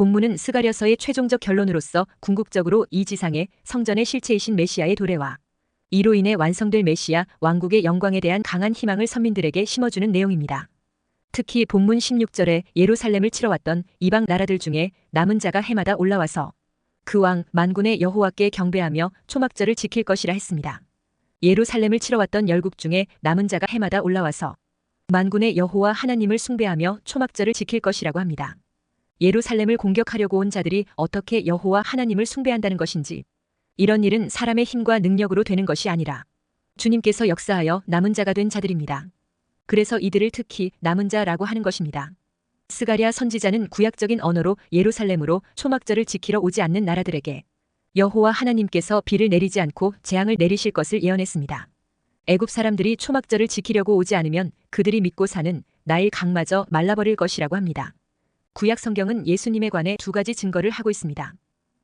본문은 스가랴서의 최종적 결론으로서 궁극적으로 이 지상의 성전의 실체이신 메시아의 도래와 이로 인해 완성될 메시아 왕국의 영광에 대한 강한 희망을 선민들에게 심어주는 내용입니다. 특히 본문 16절에 예루살렘을 치러왔던 이방 나라들 중에 남은 자가 해마다 올라와서 그 왕 만군의 여호와께 경배하며 초막절을 지킬 것이라 했습니다. 예루살렘을 치러왔던 열국 중에 남은 자가 해마다 올라와서 만군의 여호와 하나님을 숭배하며 초막절을 지킬 것이라고 합니다. 예루살렘을 공격하려고 온 자들이 어떻게 여호와 하나님을 숭배한다는 것인지, 이런 일은 사람의 힘과 능력으로 되는 것이 아니라 주님께서 역사하여 남은 자가 된 자들입니다. 그래서 이들을 특히 남은 자라고 하는 것입니다. 스가랴 선지자는 구약적인 언어로 예루살렘으로 초막절을 지키러 오지 않는 나라들에게 여호와 하나님께서 비를 내리지 않고 재앙을 내리실 것을 예언했습니다. 애굽 사람들이 초막절을 지키려고 오지 않으면 그들이 믿고 사는 나일 강마저 말라버릴 것이라고 합니다. 구약 성경은 예수님에 관해 두 가지 증거를 하고 있습니다.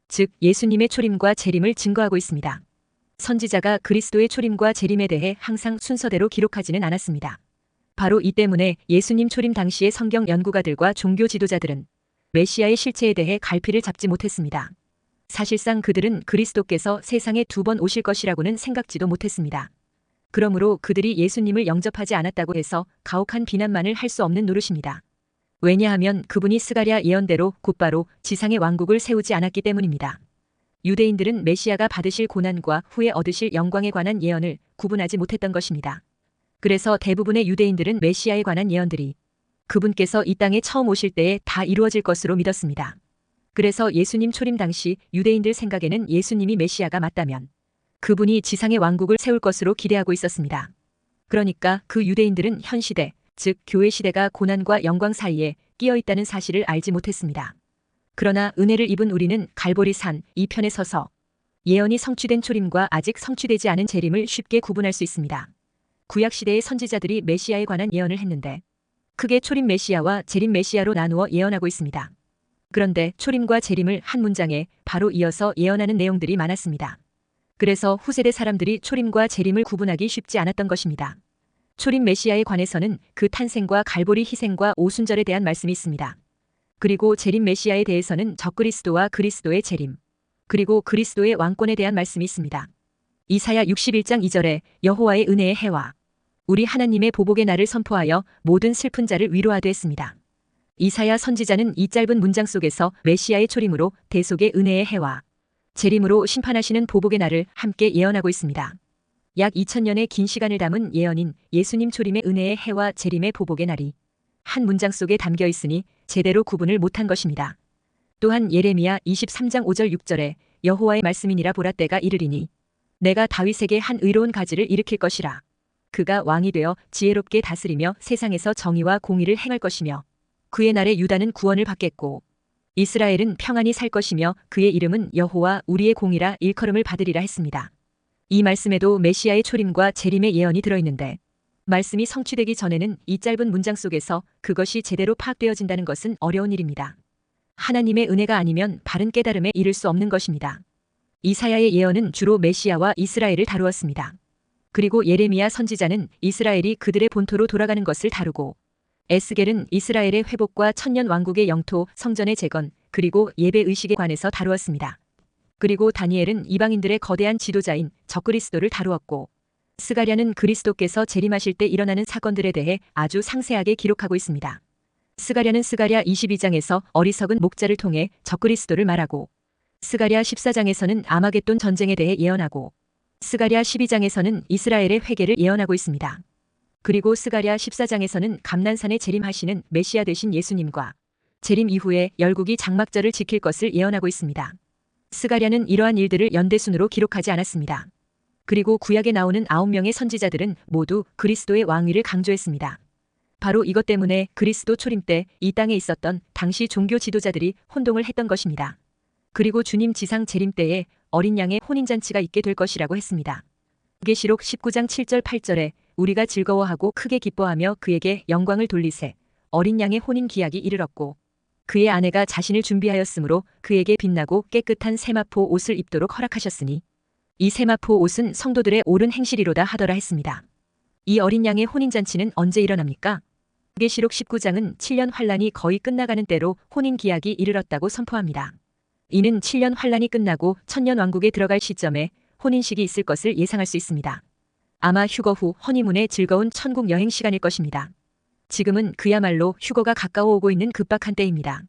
즉 예수님의 초림과 재림을 증거하고 있습니다. 선지자가 그리스도의 초림과 재림에 대해 항상 순서대로 기록하지는 않았습니다. 바로 이 때문에 예수님 초림 당시의 성경 연구가들과 종교 지도자들은 메시아의 실체에 대해 갈피를 잡지 못했습니다. 사실상 그들은 그리스도께서 세상에 2번 오실 것이라고는 생각지도 못했습니다. 그러므로 그들이 예수님을 영접하지 않았다고 해서 가혹한 비난만을 할 수 없는 노릇입니다. 왜냐하면 그분이 스가랴 예언대로 곧바로 지상의 왕국을 세우지 않았기 때문입니다. 유대인들은 메시아가 받으실 고난과 후에 얻으실 영광에 관한 예언을 구분하지 못했던 것입니다. 그래서 대부분의 유대인들은 메시아에 관한 예언들이 그분께서 이 땅에 처음 오실 때에 다 이루어질 것으로 믿었습니다. 그래서 예수님 초림 당시 유대인들 생각에는 예수님이 메시아가 맞다면 그분이 지상의 왕국을 세울 것으로 기대하고 있었습니다. 그러니까 그 유대인들은 현 시대, 즉 교회 시대가 고난과 영광 사이에 끼어 있다는 사실을 알지 못했습니다. 그러나 은혜를 입은 우리는 갈보리 산 이 편에 서서 예언이 성취된 초림과 아직 성취되지 않은 재림을 쉽게 구분할 수 있습니다. 구약 시대의 선지자들이 메시아에 관한 예언을 했는데 크게 초림 메시아와 재림 메시아로 나누어 예언하고 있습니다. 그런데 초림과 재림을 한 문장에 바로 이어서 예언하는 내용들이 많았습니다. 그래서 후세대 사람들이 초림과 재림을 구분하기 쉽지 않았던 것입니다. 초림 메시아에 관해서는 그 탄생과 갈보리 희생과 오순절에 대한 말씀이 있습니다. 그리고 재림 메시아에 대해서는 적그리스도와 그리스도의 재림, 그리고 그리스도의 왕권에 대한 말씀이 있습니다. 이사야 61장 2절에 여호와의 은혜의 해와 우리 하나님의 보복의 날을 선포하여 모든 슬픈 자를 위로하되 했습니다. 이사야 선지자는 이 짧은 문장 속에서 메시아의 초림으로 대속의 은혜의 해와 재림으로 심판하시는 보복의 날을 함께 예언하고 있습니다. 약 2000년의 긴 시간을 담은 예언인 예수님 초림의 은혜의 해와 재림의 보복의 날이 한 문장 속에 담겨 있으니 제대로 구분을 못한 것입니다. 또한 예레미야 23장 5절 6절에 여호와의 말씀이니라 보라 때가 이르리니 내가 다윗에게 한 의로운 가지를 일으킬 것이라. 그가 왕이 되어 지혜롭게 다스리며 세상에서 정의와 공의를 행할 것이며 그의 날에 유다는 구원을 받겠고 이스라엘은 평안히 살 것이며 그의 이름은 여호와 우리의 공이라 일컬음을 받으리라 했습니다. 이 말씀에도 메시아의 초림과 재림의 예언이 들어있는데 말씀이 성취되기 전에는 이 짧은 문장 속에서 그것이 제대로 파악되어진다는 것은 어려운 일입니다. 하나님의 은혜가 아니면 바른 깨달음에 이를 수 없는 것입니다. 이사야의 예언은 주로 메시아와 이스라엘을 다루었습니다. 그리고 예레미야 선지자는 이스라엘이 그들의 본토로 돌아가는 것을 다루고 에스겔은 이스라엘의 회복과 천년 왕국의 영토, 성전의 재건, 그리고 예배 의식에 관해서 다루었습니다. 그리고 다니엘은 이방인들의 거대한 지도자인 적그리스도를 다루었고 스가랴는 그리스도께서 재림하실 때 일어나는 사건들에 대해 아주 상세하게 기록하고 있습니다. 스가랴는 스가랴 22장에서 어리석은 목자를 통해 적그리스도를 말하고 스가랴 14장에서는 아마겟돈 전쟁에 대해 예언하고 스가랴 12장에서는 이스라엘의 회개를 예언하고 있습니다. 그리고 스가랴 14장에서는 감난산에 재림하시는 메시아 되신 예수님과 재림 이후에 열국이 장막절을 지킬 것을 예언하고 있습니다. 스가랴는 이러한 일들을 연대순으로 기록하지 않았습니다. 그리고 구약에 나오는 9명의 선지자들은 모두 그리스도의 왕위를 강조했습니다. 바로 이것 때문에 그리스도 초림 때 이 땅에 있었던 당시 종교 지도자들이 혼동을 했던 것입니다. 그리고 주님 지상 재림 때에 어린 양의 혼인잔치가 있게 될 것이라고 했습니다. 계시록 19장 7절 8절에 우리가 즐거워하고 크게 기뻐하며 그에게 영광을 돌리세 어린 양의 혼인 기약이 이르렀고 그의 아내가 자신을 준비하였으므로 그에게 빛나고 깨끗한 세마포 옷을 입도록 허락하셨으니 이 세마포 옷은 성도들의 옳은 행실이로다 하더라 했습니다. 이 어린 양의 혼인잔치는 언제 일어납니까? 계시록 19장은 7년 환란이 거의 끝나가는 때로 혼인 기약이 이르렀다고 선포합니다. 이는 7년 환란이 끝나고 천년 왕국에 들어갈 시점에 혼인식이 있을 것을 예상할 수 있습니다. 아마 휴거 후 허니문의 즐거운 천국 여행 시간일 것입니다. 지금은 그야말로 휴거가 가까워 오고 있는 급박한 때입니다.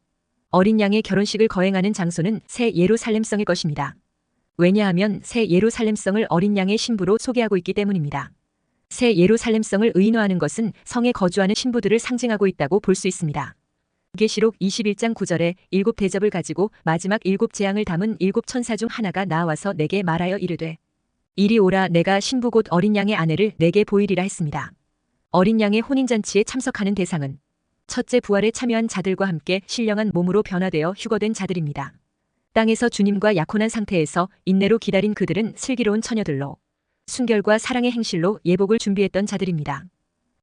어린 양의 결혼식을 거행하는 장소는 새 예루살렘성일 것입니다. 왜냐하면 새 예루살렘성을 어린 양의 신부로 소개하고 있기 때문입니다. 새 예루살렘성을 의인화하는 것은 성에 거주하는 신부들을 상징하고 있다고 볼 수 있습니다. 계시록 21장 9절에 7 대접을 가지고 마지막 7 재앙을 담은 7 천사 중 하나가 나와서 내게 말하여 이르되 이리 오라 내가 신부 곧 어린 양의 아내를 내게 보이리라 했습니다. 어린 양의 혼인잔치에 참석하는 대상은 첫째 부활에 참여한 자들과 함께 신령한 몸으로 변화되어 휴거된 자들입니다. 땅에서 주님과 약혼한 상태에서 인내로 기다린 그들은 슬기로운 처녀들로 순결과 사랑의 행실로 예복을 준비했던 자들입니다.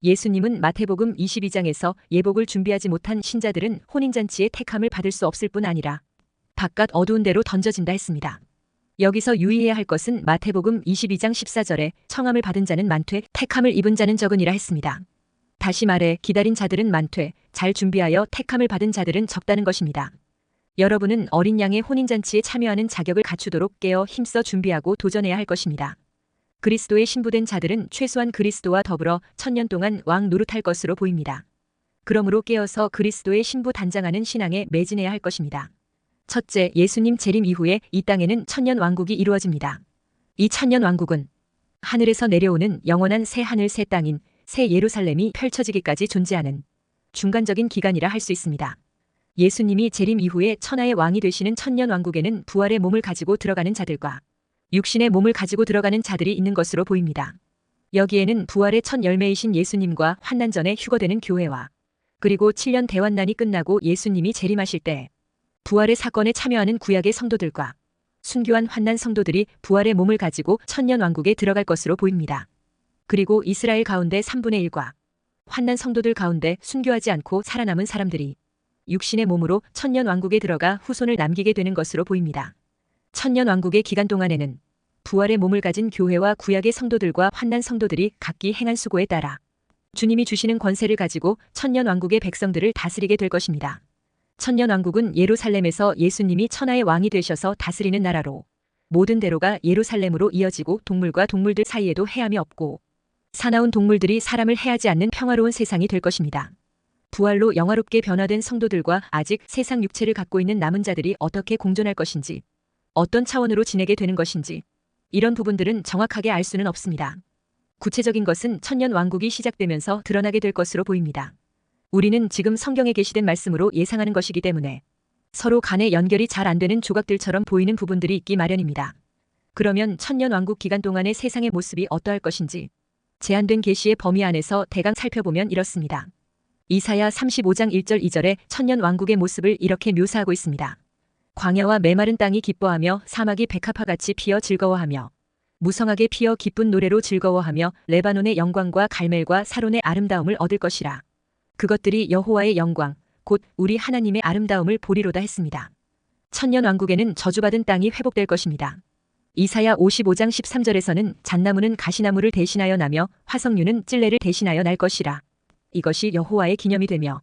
예수님은 마태복음 22장에서 예복을 준비하지 못한 신자들은 혼인잔치의 택함을 받을 수 없을 뿐 아니라 바깥 어두운 데로 던져진다 했습니다. 여기서 유의해야 할 것은 마태복음 22장 14절에 청함을 받은 자는 많되 택함을 입은 자는 적으니라 했습니다. 다시 말해 기다린 자들은 많되 잘 준비하여 택함을 받은 자들은 적다는 것입니다. 여러분은 어린 양의 혼인잔치에 참여하는 자격을 갖추도록 깨어 힘써 준비하고 도전해야 할 것입니다. 그리스도의 신부된 자들은 최소한 그리스도와 더불어 1000년 동안 왕 노릇할 것으로 보입니다. 그러므로 깨어서 그리스도의 신부 단장하는 신앙에 매진해야 할 것입니다. 첫째, 예수님 재림 이후에 이 땅에는 1000년 왕국이 이루어집니다. 이 1000년 왕국은 하늘에서 내려오는 영원한 새 하늘 새 땅인 새 예루살렘이 펼쳐지기까지 존재하는 중간적인 기간이라 할 수 있습니다. 예수님이 재림 이후에 천하의 왕이 되시는 1000년 왕국에는 부활의 몸을 가지고 들어가는 자들과 육신의 몸을 가지고 들어가는 자들이 있는 것으로 보입니다. 여기에는 부활의 첫 열매이신 예수님과 환난 전에 휴거되는 교회와 그리고 7년 대환난이 끝나고 예수님이 재림하실 때 부활의 사건에 참여하는 구약의 성도들과 순교한 환난 성도들이 부활의 몸을 가지고 1000년 왕국에 들어갈 것으로 보입니다. 그리고 이스라엘 가운데 3분의 1과 환난 성도들 가운데 순교하지 않고 살아남은 사람들이 육신의 몸으로 1000년 왕국에 들어가 후손을 남기게 되는 것으로 보입니다. 1000년 왕국의 기간 동안에는 부활의 몸을 가진 교회와 구약의 성도들과 환난 성도들이 각기 행한 수고에 따라 주님이 주시는 권세를 가지고 1000년 왕국의 백성들을 다스리게 될 것입니다. 1000년 왕국은 예루살렘에서 예수님이 천하의 왕이 되셔서 다스리는 나라로 모든 대로가 예루살렘으로 이어지고 동물과 동물들 사이에도 해함이 없고 사나운 동물들이 사람을 해하지 않는 평화로운 세상이 될 것입니다. 부활로 영화롭게 변화된 성도들과 아직 세상 육체를 갖고 있는 남은 자들이 어떻게 공존할 것인지 어떤 차원으로 지내게 되는 것인지 이런 부분들은 정확하게 알 수는 없습니다. 구체적인 것은 1000년 왕국이 시작되면서 드러나게 될 것으로 보입니다. 우리는 지금 성경에 게시된 말씀으로 예상하는 것이기 때문에 서로 간의 연결이 잘 안 되는 조각들처럼 보이는 부분들이 있기 마련입니다. 그러면 1000년 왕국 기간 동안의 세상의 모습이 어떠할 것인지 제한된 계시의 범위 안에서 대강 살펴보면 이렇습니다. 이사야 35장 1절 2절에 1000년 왕국의 모습을 이렇게 묘사하고 있습니다. 광야와 메마른 땅이 기뻐하며 사막이 백합화같이 피어 즐거워하며 무성하게 피어 기쁜 노래로 즐거워하며 레바논의 영광과 갈멜과 사론의 아름다움을 얻을 것이라. 그것들이 여호와의 영광 곧 우리 하나님의 아름다움을 보리로다 했습니다. 1000년 왕국에는 저주받은 땅이 회복될 것입니다. 이사야 55장 13절에서는 잣나무는 가시나무를 대신하여 나며 화석류는 찔레를 대신하여 날 것이라. 이것이 여호와의 기념이 되며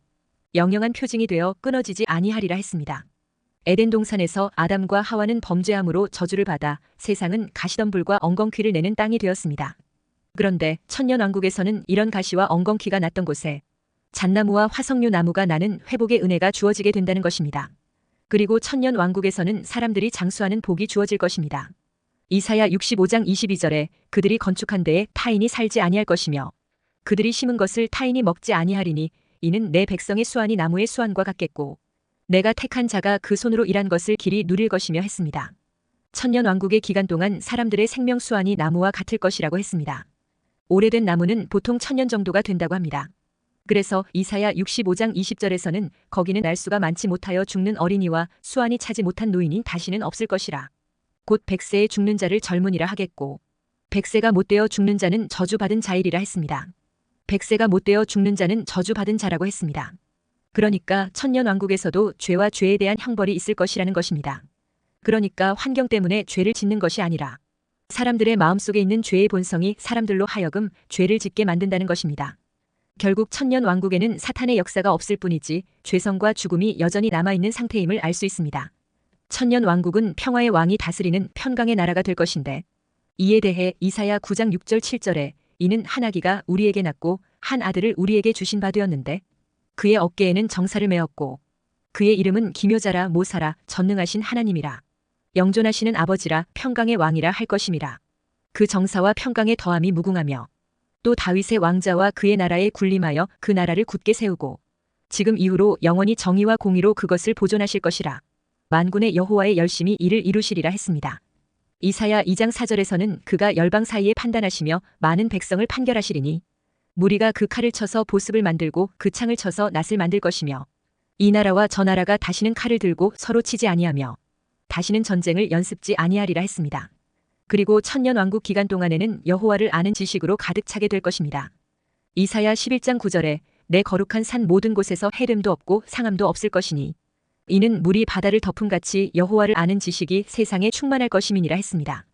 영영한 표징이 되어 끊어지지 아니하리라 했습니다. 에덴 동산에서 아담과 하와는 범죄함으로 저주를 받아 세상은 가시덤불과 엉겅퀴를 내는 땅이 되었습니다. 그런데 1000년 왕국에서는 이런 가시와 엉겅퀴가 났던 곳에 잣나무와 화석류 나무가 나는 회복의 은혜가 주어지게 된다는 것입니다. 그리고 1000년 왕국에서는 사람들이 장수하는 복이 주어질 것입니다. 이사야 65장 22절에 그들이 건축한 데에 타인이 살지 아니할 것이며 그들이 심은 것을 타인이 먹지 아니하리니 이는 내 백성의 수완이 나무의 수완과 같겠고 내가 택한 자가 그 손으로 일한 것을 길이 누릴 것이며 했습니다. 1000년 왕국의 기간 동안 사람들의 생명 수완이 나무와 같을 것이라고 했습니다. 오래된 나무는 보통 1000년 정도가 된다고 합니다. 그래서 이사야 65장 20절에서는 거기는 날수가 많지 못하여 죽는 어린이와 수완이 차지 못한 노인이 다시는 없을 것이라. 곧 100세에 죽는 자를 젊은이라 하겠고 100세가 못되어 죽는 자는 저주받은 자이리라 했습니다. 100세가 못되어 죽는 자는 저주받은 자라고 했습니다. 그러니까 1000년 왕국에서도 죄와 죄에 대한 형벌이 있을 것이라는 것입니다. 그러니까 환경 때문에 죄를 짓는 것이 아니라 사람들의 마음속에 있는 죄의 본성이 사람들로 하여금 죄를 짓게 만든다는 것입니다. 결국 천년 왕국에는 사탄의 역사가 없을 뿐이지 죄성과 죽음이 여전히 남아있는 상태임을 알 수 있습니다. 천년 왕국은 평화의 왕이 다스리는 평강의 나라가 될 것인데, 이에 대해 이사야 9장 6절 7절에 이는 한 아기가 우리에게 낳고 한 아들을 우리에게 주신 바 되었는데 그의 어깨에는 정사를 메었고 그의 이름은 기묘자라 모사라 전능하신 하나님이라 영존하시는 아버지라 평강의 왕이라 할 것임이라. 그 정사와 평강의 더함이 무궁하며 또 다윗의 왕자와 그의 나라에 군림하여 그 나라를 굳게 세우고 지금 이후로 영원히 정의와 공의로 그것을 보존하실 것이라. 만군의 여호와의 열심히 이를 이루시리라 했습니다. 이사야 2장 4절에서는 그가 열방 사이에 판단하시며 많은 백성을 판결하시리니 무리가 그 칼을 쳐서 보습을 만들고 그 창을 쳐서 낫을 만들 것이며 이 나라와 저 나라가 다시는 칼을 들고 서로 치지 아니하며 다시는 전쟁을 연습지 아니하리라 했습니다. 그리고 천년 왕국 기간 동안에는 여호와를 아는 지식으로 가득 차게 될 것입니다. 이사야 11장 9절에 내 거룩한 산 모든 곳에서 해됨도 없고 상함도 없을 것이니 이는 물이 바다를 덮음같이 여호와를 아는 지식이 세상에 충만할 것임이니라 했습니다.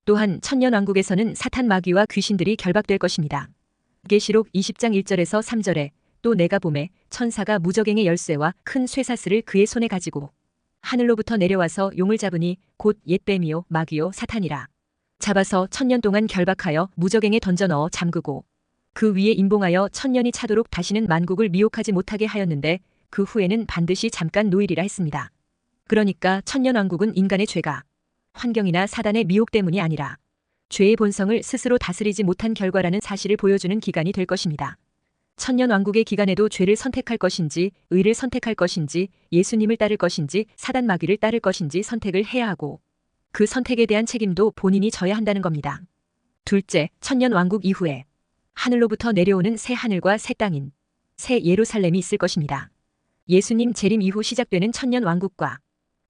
또한 천년 왕국에서는 사탄 마귀와 귀신들이 결박될 것입니다. 계시록 20장 1절에서 3절에 또 내가 보매 천사가 무저갱의 열쇠와 큰 쇠사슬을 그의 손에 가지고 하늘로부터 내려와서 용을 잡으니 곧 옛뱀이요 마귀요 사탄이라. 잡아서 천년 동안 결박하여 무저갱에 던져 넣어 잠그고 그 위에 임봉하여 천년이 차도록 다시는 만국을 미혹하지 못하게 하였는데 그 후에는 반드시 잠깐 노일이라 했습니다. 그러니까 천년 왕국은 인간의 죄가 환경이나 사단의 미혹 때문이 아니라 죄의 본성을 스스로 다스리지 못한 결과라는 사실을 보여주는 기간이 될 것입니다. 천년 왕국의 기간에도 죄를 선택할 것인지 의를 선택할 것인지 예수님을 따를 것인지 사단 마귀를 따를 것인지 선택을 해야 하고 그 선택에 대한 책임도 본인이 져야 한다는 겁니다. 둘째, 천년 왕국 이후에 하늘로부터 내려오는 새 하늘과 새 땅인 새 예루살렘이 있을 것입니다. 예수님 재림 이후 시작되는 천년 왕국과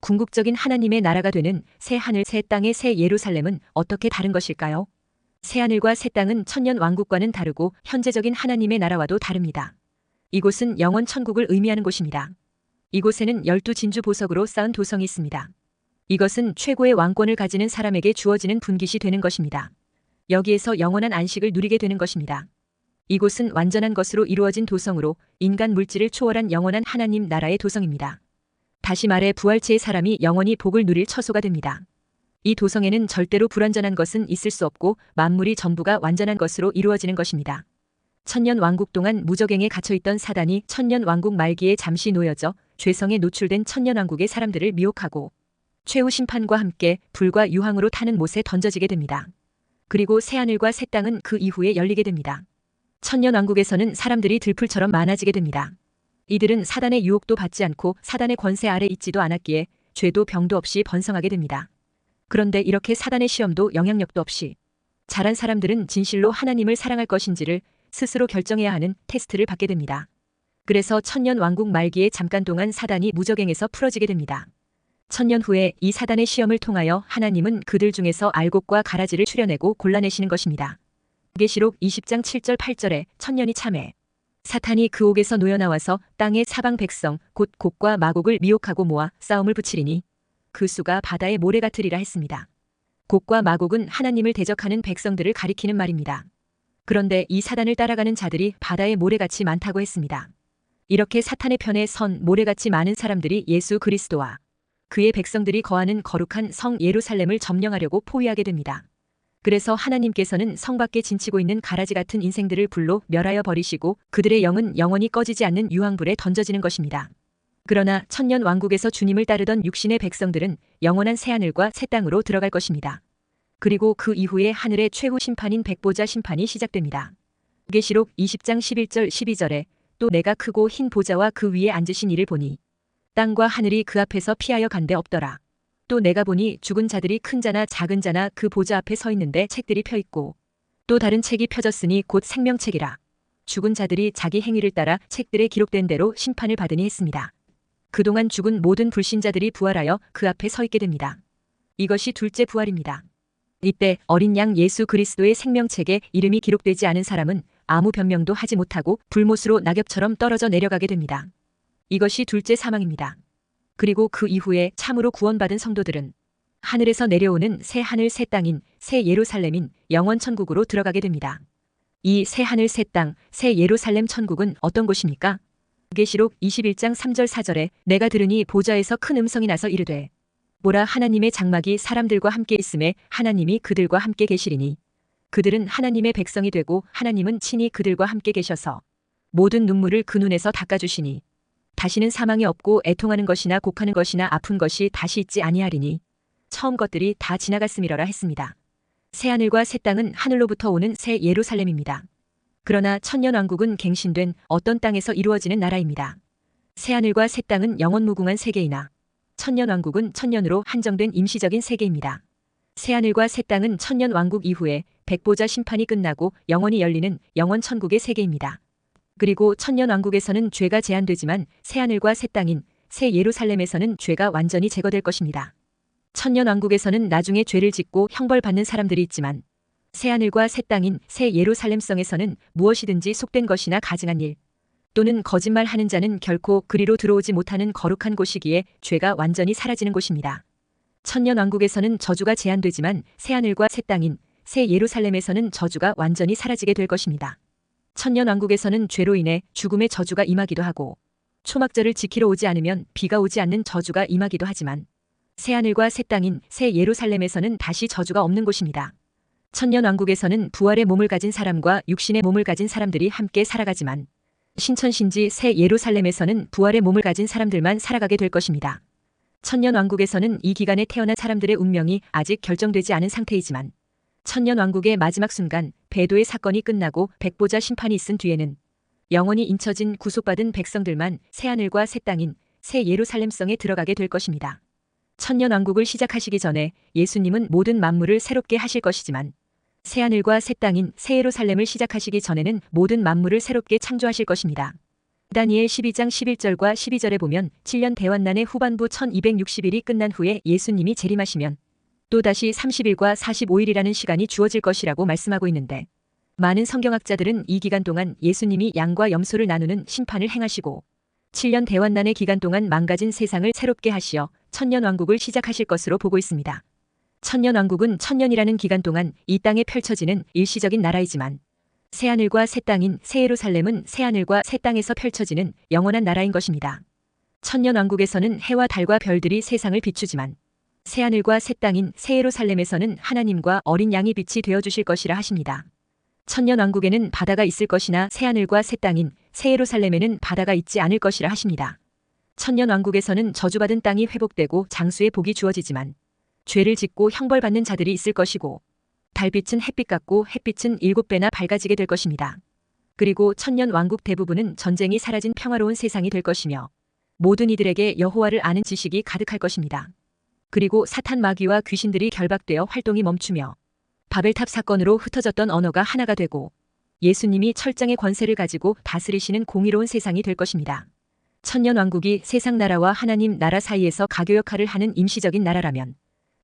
궁극적인 하나님의 나라가 되는 새 하늘 새 땅의 새 예루살렘은 어떻게 다른 것일까요? 새 하늘과 새 땅은 천년 왕국과는 다르고 현재적인 하나님의 나라와도 다릅니다. 이곳은 영원 천국을 의미하는 곳입니다. 이곳에는 12진주 보석으로 쌓은 도성이 있습니다. 이것은 최고의 왕권을 가지는 사람에게 주어지는 분깃이 되는 것입니다. 여기에서 영원한 안식을 누리게 되는 것입니다. 이곳은 완전한 것으로 이루어진 도성으로 인간 물질을 초월한 영원한 하나님 나라의 도성입니다. 다시 말해 부활체의 사람이 영원히 복을 누릴 처소가 됩니다. 이 도성에는 절대로 불완전한 것은 있을 수 없고 만물이 전부가 완전한 것으로 이루어지는 것입니다. 천년 왕국 동안 무저갱에 갇혀있던 사단이 천년 왕국 말기에 잠시 놓여져 죄성에 노출된 천년 왕국의 사람들을 미혹하고 최후 심판과 함께 불과 유황으로 타는 못에 던져지게 됩니다. 그리고 새하늘과 새 땅은 그 이후에 열리게 됩니다. 천년 왕국에서는 사람들이 들풀처럼 많아지게 됩니다. 이들은 사단의 유혹도 받지 않고 사단의 권세 아래 있지도 않았기에 죄도 병도 없이 번성하게 됩니다. 그런데 이렇게 사단의 시험도 영향력도 없이 자란 사람들은 진실로 하나님을 사랑할 것인지를 스스로 결정해야 하는 테스트를 받게 됩니다. 그래서 천년 왕국 말기에 잠깐 동안 사단이 무저갱에서 풀어지게 됩니다. 천년 후에 이 사단의 시험을 통하여 하나님은 그들 중에서 알곡과 가라지를 추려내고 골라내시는 것입니다. 계시록 20장 7절 8절에 천년이 참해 사탄이 그 옥에서 놓여나와서 땅의 사방 백성 곧 곡과 마곡을 미혹하고 모아 싸움을 붙이리니 그 수가 바다의 모래 같으리라 했습니다. 곡과 마곡은 하나님을 대적하는 백성들을 가리키는 말입니다. 그런데 이 사단을 따라가는 자들이 바다의 모래같이 많다고 했습니다. 이렇게 사탄의 편에 선 모래같이 많은 사람들이 예수 그리스도와 그의 백성들이 거하는 거룩한 성 예루살렘을 점령하려고 포위하게 됩니다. 그래서 하나님께서는 성 밖에 진치고 있는 가라지 같은 인생들을 불로 멸하여 버리시고 그들의 영은 영원히 꺼지지 않는 유황불에 던져지는 것입니다. 그러나 천년 왕국에서 주님을 따르던 육신의 백성들은 영원한 새하늘과 새 땅으로 들어갈 것입니다. 그리고 그 이후에 하늘의 최후 심판인 백보자 심판이 시작됩니다. 계시록 20장 11절 12절에 또 내가 크고 흰 보좌와 그 위에 앉으신 이를 보니 땅과 하늘이 그 앞에서 피하여 간데 없더라. 또 내가 보니 죽은 자들이 큰 자나 작은 자나 그 보좌 앞에 서 있는데 책들이 펴 있고 또 다른 책이 펴졌으니 곧 생명책이라. 죽은 자들이 자기 행위를 따라 책들에 기록된 대로 심판을 받으니 했습니다. 그동안 죽은 모든 불신자들이 부활하여 그 앞에 서 있게 됩니다. 이것이 둘째 부활입니다. 이때 어린 양 예수 그리스도의 생명책에 이름이 기록되지 않은 사람은 아무 변명도 하지 못하고 불못으로 낙엽처럼 떨어져 내려가게 됩니다. 이것이 둘째 사망입니다. 그리고 그 이후에 참으로 구원받은 성도들은 하늘에서 내려오는 새 하늘 새 땅인 새 예루살렘인 영원 천국으로 들어가게 됩니다. 이 새 하늘 새 땅, 새 예루살렘 천국은 어떤 곳입니까? 계시록 21장 3절 4절에 내가 들으니 보좌에서 큰 음성이 나서 이르되 보라 하나님의 장막이 사람들과 함께 있음에 하나님이 그들과 함께 계시리니 그들은 하나님의 백성이 되고 하나님은 친히 그들과 함께 계셔서 모든 눈물을 그 눈에서 닦아주시니 다시는 사망이 없고 애통하는 것이나 곡하는 것이나 아픈 것이 다시 있지 아니하리니 처음 것들이 다 지나갔음이러라 했습니다. 새하늘과 새 땅은 하늘로부터 오는 새 예루살렘입니다. 그러나 천년왕국은 갱신된 어떤 땅에서 이루어지는 나라입니다. 새하늘과 새 땅은 영원무궁한 세계이나 천년왕국은 천년으로 한정된 임시적인 세계입니다. 새하늘과 새 땅은 천년왕국 이후에 백보자 심판이 끝나고 영원히 열리는 영원천국의 세계입니다. 그리고 천년왕국에서는 죄가 제한되지만 새하늘과 새 땅인 새 예루살렘에서는 죄가 완전히 제거될 것입니다. 천년왕국에서는 나중에 죄를 짓고 형벌받는 사람들이 있지만 새하늘과 새 땅인 새 예루살렘성에서는 무엇이든지 속된 것이나 가증한 일 또는 거짓말하는 자는 결코 그리로 들어오지 못하는 거룩한 곳이기에 죄가 완전히 사라지는 곳입니다. 천년왕국에서는 저주가 제한되지만 새하늘과 새 땅인 새 예루살렘에서는 저주가 완전히 사라지게 될 것입니다. 천년왕국에서는 죄로 인해 죽음의 저주가 임하기도 하고 초막절을 지키러 오지 않으면 비가 오지 않는 저주가 임하기도 하지만 새하늘과 새 땅인 새 예루살렘에서는 다시 저주가 없는 곳입니다. 천년왕국에서는 부활의 몸을 가진 사람과 육신의 몸을 가진 사람들이 함께 살아가지만 신천신지 새 예루살렘에서는 부활의 몸을 가진 사람들만 살아가게 될 것입니다. 천년왕국에서는 이 기간에 태어난 사람들의 운명이 아직 결정되지 않은 상태이지만 천년왕국의 마지막 순간 배도의 사건이 끝나고 백보자 심판이 있은 뒤에는 영원히 인쳐진 구속받은 백성들만 새하늘과 새 땅인 새 예루살렘성에 들어가게 될 것입니다. 천년왕국을 시작하시기 전에 예수님은 모든 만물을 새롭게 하실 것이지만 새하늘과 새 땅인 새 예루살렘을 시작하시기 전에는 모든 만물을 새롭게 창조하실 것입니다. 다니엘 12장 11절과 12절에 보면 7년 대환난의 후반부 1260일이 끝난 후에 예수님이 재림하시면 또다시 30일과 45일이라는 시간이 주어질 것이라고 말씀하고 있는데 많은 성경학자들은 이 기간 동안 예수님이 양과 염소를 나누는 심판을 행하시고 7년 대환난의 기간 동안 망가진 세상을 새롭게 하시어 천년왕국을 시작하실 것으로 보고 있습니다. 천년왕국은 천년이라는 기간 동안 이 땅에 펼쳐지는 일시적인 나라이지만 새하늘과 새 땅인 새 예루살렘은 새하늘과 새 땅에서 펼쳐지는 영원한 나라인 것입니다. 천년왕국에서는 해와 달과 별들이 세상을 비추지만 새하늘과 새 땅인 새 예루살렘에서는 하나님과 어린 양이 빛이 되어주실 것이라 하십니다. 천년왕국에는 바다가 있을 것이나 새하늘과 새 땅인 새 예루살렘에는 바다가 있지 않을 것이라 하십니다. 천년왕국에서는 저주받은 땅이 회복되고 장수의 복이 주어지지만 죄를 짓고 형벌받는 자들이 있을 것이고 달빛은 햇빛 같고 햇빛은 7배나 밝아지게 될 것입니다. 그리고 천년왕국 대부분은 전쟁이 사라진 평화로운 세상이 될 것이며 모든 이들에게 여호와를 아는 지식이 가득할 것입니다. 그리고 사탄 마귀와 귀신들이 결박되어 활동이 멈추며 바벨탑 사건으로 흩어졌던 언어가 하나가 되고 예수님이 철장의 권세를 가지고 다스리시는 공의로운 세상이 될 것입니다. 천년왕국이 세상 나라와 하나님 나라 사이에서 가교 역할을 하는 임시적인 나라라면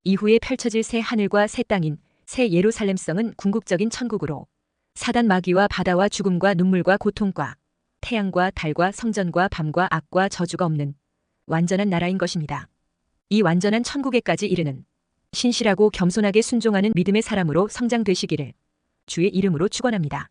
이후에 펼쳐질 새 하늘과 새 땅인 새 예루살렘성은 궁극적인 천국으로 사단 마귀와 바다와 죽음과 눈물과 고통과 태양과 달과 성전과 밤과 악과 저주가 없는 완전한 나라인 것입니다. 이 완전한 천국에까지 이르는 신실하고 겸손하게 순종하는 믿음의 사람으로 성장되시기를 주의 이름으로 축원합니다.